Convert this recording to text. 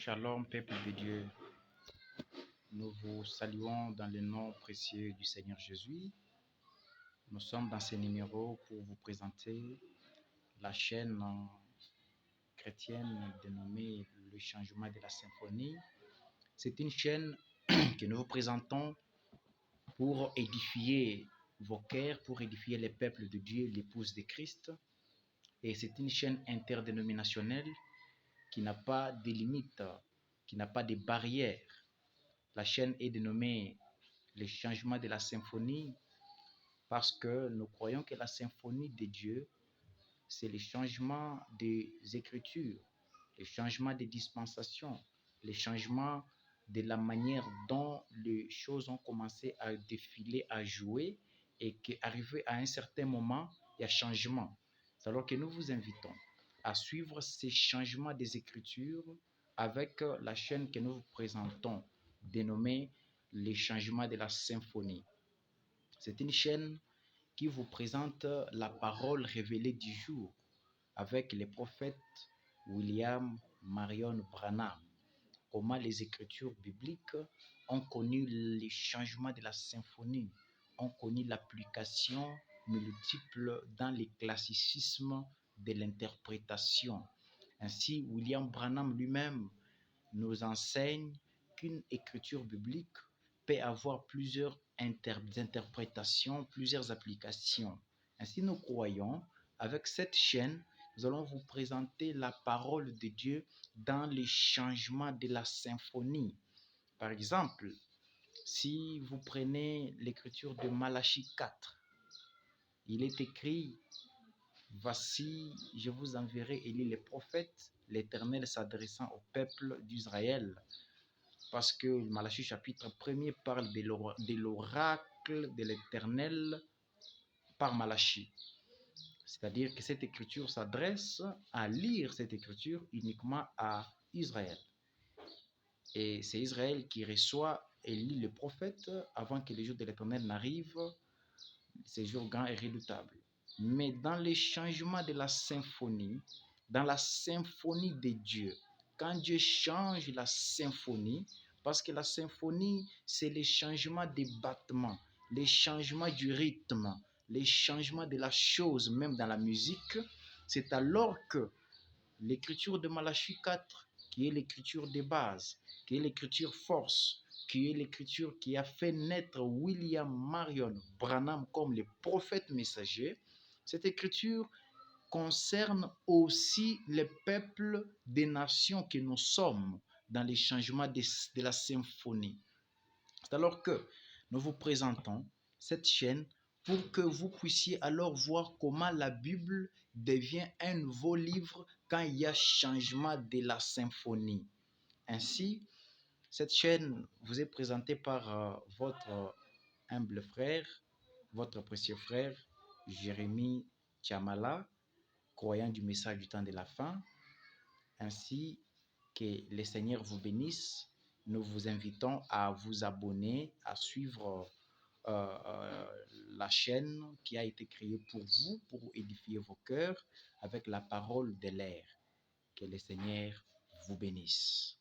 Shalom, peuple de Dieu. Nous vous saluons dans le nom précieux du Seigneur Jésus. Nous sommes dans ce numéro pour vous présenter la chaîne chrétienne dénommée Le Changement de la Symphonie. C'est une chaîne que nous vous présentons pour édifier vos cœurs, pour édifier les peuples de Dieu, l'épouse de Christ. Et c'est une chaîne interdénominationnelle qui n'a pas de limites, qui n'a pas de barrières. La chaîne est dénommée Le Changement de la Symphonie parce que nous croyons que la symphonie de Dieu, c'est le changement des Écritures, le changement des dispensations, le changement de la manière dont les choses ont commencé à défiler, à jouer, et qu'arrivé à un certain moment, il y a changement. C'est alors que nous vous invitons à suivre ces changements des Écritures avec la chaîne que nous vous présentons, dénommée Les Changements de la Symphonie. C'est une chaîne qui vous présente la parole révélée du jour avec les prophètes William Marion Branham. Comment les Écritures bibliques ont connu les changements de la symphonie, ont connu l'application multiple dans les classicismes de l'interprétation. Ainsi, William Branham lui-même nous enseigne qu'une écriture biblique peut avoir plusieurs interprétations, plusieurs applications. Ainsi, nous croyons, avec cette chaîne, nous allons vous présenter la parole de Dieu dans les changements de la symphonie. Par exemple, si vous prenez l'écriture de Malachie 4, il est écrit: voici, je vous enverrai Élie le prophète, l'Éternel s'adressant au peuple d'Israël. Parce que Malachie chapitre 1er parle de l'oracle de l'Éternel par Malachie. C'est-à-dire que cette écriture s'adresse à lire cette écriture uniquement à Israël. Et c'est Israël qui reçoit Élie le prophète avant que les jours de l'Éternel n'arrivent, ces jours grands et redoutables. Mais dans les changements de la symphonie, dans la symphonie de Dieu, quand Dieu change la symphonie, parce que la symphonie, c'est les changements des battements, les changements du rythme, les changements de la chose, même dans la musique, c'est alors que l'écriture de Malachie 4, qui est l'écriture de base, qui est l'écriture force, qui est l'écriture qui a fait naître William Marion Branham comme le prophète messager, cette écriture concerne aussi les peuples des nations que nous sommes dans les changements de la symphonie. C'est alors que nous vous présentons cette chaîne pour que vous puissiez alors voir comment la Bible devient un nouveau livre quand il y a changement de la symphonie. Ainsi, cette chaîne vous est présentée par votre humble frère, votre précieux frère, Jérémie Tchamala, croyant du message du temps de la fin. Ainsi, que le Seigneur vous bénisse. Nous vous invitons à vous abonner, à suivre la chaîne qui a été créée pour vous, pour édifier vos cœurs avec la parole de l'air. Que le Seigneur vous bénisse.